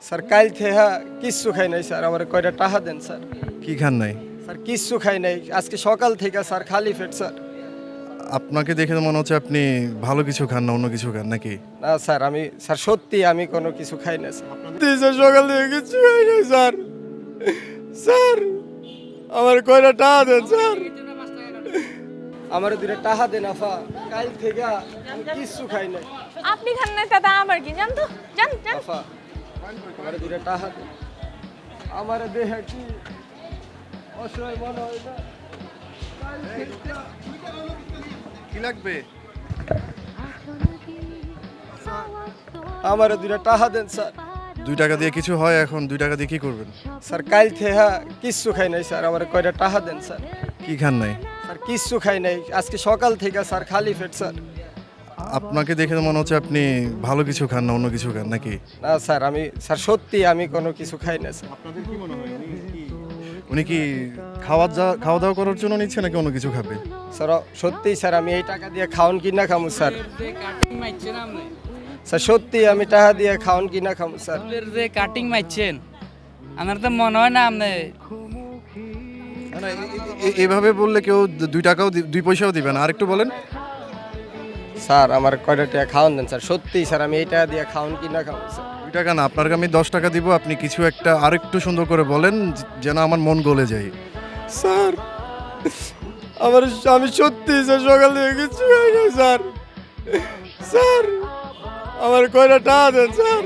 Sir কাল থেকে কিচ্ছু খাই নাই স্যার, আমার কয়টা টাকা দেন স্যার। কি খান নাই? স্যার কিচ্ছু খাই নাই আজকে সকাল থেকে স্যার, খালি পেট স্যার। আপনাকে দেখে তো মনে হচ্ছে আপনি ভালো কিছু খান না, অন্য কিছু খান নাকি? না স্যার, আমি স্যার সত্যি আমি কোনো কিছু খাই না স্যার। স্যার সকাল থেকে কিচ্ছু খাই নাই স্যার। স্যার আমার কয়টা টাকা দেন স্যার, আমার দুটো টাকা দেন আফা। কাল থেকে আমি কিচ্ছু খাই নাই আপনি খান না দাদা, আমার কি জান তো, জান জান। আফা, আমার দুটো টাকা দেন। আমার দেহে কি অসহায় মনে হয় না। কাল থেকে কি লাগবে? আমার দুটো টাকা দেন স্যার। 2 টাকা দিয়ে কিছু হয় এখন? 2 টাকা দিয়ে কি করবেন? স্যার কাল থেকে কিচ্ছু খাই নাই স্যার, আমার কয়টা টাকা দেন স্যার। কি খান নাই? স্যার কিচ্ছু খাই নাই আজকে সকাল থেকে স্যার, খালি পেট স্যার। আপনাকে দেখে তো মনে হচ্ছে আপনি ভালো কিছু খান না, অন্য কিছু খান নাকি? না স্যার, আমি স্যার সত্যি আমি কোনো কিছু খাই না স্যার। উনি কি খাওয়া দাওয়া করার জন্য নিচ্ছে নাকি অন্য কিছু খাবে? স্যার সত্যি স্যার, আমি এই টাকা দিয়ে খাওন কিনা খামু স্যার। কাটিং মারছেন আপনি, স্যার সত্যি আমি টাকা দিয়ে খাওন কিনা খামু স্যার। চুলের যে কাটিং মারছেন আমার তো মনে হয় না আপনি। না, এভাবে বললে কেউ 2 টাকাও 2 পয়সাও দিবে না। আরেকটু বলেন। স্যার আমার কয়টা টাকা খাওয়ান দেন স্যার, সত্যি স্যার আমি এই টাকা দিয়ে খাওন কিনা খামু স্যার। 2 টাকা না, আপনাকে আমি 10 টাকা দিব। আপনি কিছু একটা আরেকটু সুন্দর করে বলেন যেন আমার মন গলে যায়। স্যার আমার, আমি সত্যি স্যার সকাল থেকে কিচ্ছু খাই নাই স্যার। স্যার আমার কয়টা টাকা দেন স্যার।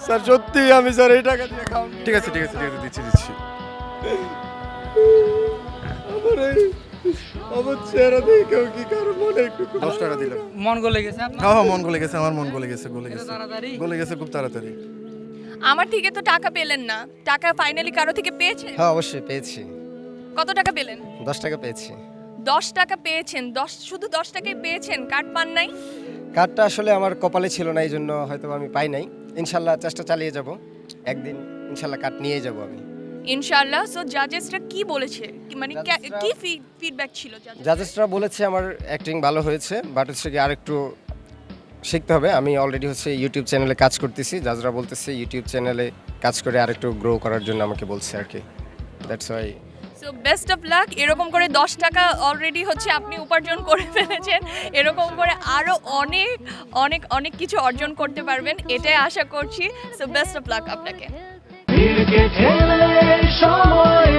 স্যার সত্যি আমি স্যার এই টাকা দিয়ে খাওন। ঠিক আছে ঠিক আছে ঠিক আছে, দিচ্ছি। আমার এই আমার চেহারা দেখেও কি কারো মনে একটু 10 টাকা দিলাম। মন গলে গেছে আপনার? হ্যাঁ মন গলে গেছে, আমার মন গলে গেছে তাড়াতাড়ি? গলে গেছে খুব তাড়াতাড়ি। আমার থেকে তো টাকা পেলেন না, টাকা ফাইনালি কারো থেকে পেয়েছেন? হ্যাঁ অবশ্যই পেয়েছি, কত টাকা পেলেন? 10 টাকা পেয়েছি। 10 টাকা পেয়েছেন, শুধু 10 টাকাই পেয়েছেন, কার্ড পান নাই? কার্ডটা আসলে আমার কপালে ছিল না, এই জন্য হয়তো আমি পাই নাই। ইনশাল্লাহ চেষ্টা চালিয়ে যাব, একদিন ইনশাল্লাহ কার্ড নিয়ে যাব আমি। ইনশাআল্লাহ। সো জাজেসরা কি বলেছে, মানে Judgesরা- কি ফিডব্যাক ছিল জাজেস? জাজেসরা বলেছে আমার অ্যাক্টিং ভালো হয়েছে, বাট হচ্ছে কি আরেকটু শিখতে হবে। আমি অলরেডি হচ্ছে ইউটিউব চ্যানেলে কাজ করতেছি, জাজরা বলতেছে ইউটিউব চ্যানেলে কাজ করে আরেকটু গ্রো করার জন্য আমাকে বলছে আর কি। That's why. So best of luck. এরকম করে 10 টাকা অলরেডি হচ্ছে আপনি উপার্জন করে ফেলেছেন, এরকম করে আরো অনেক অনেক অনেক কিছু অর্জন করতে পারবেন, এটাই আশা করছি। সো বেস্ট অফ লাক আপনাকে। ঠেলে সময়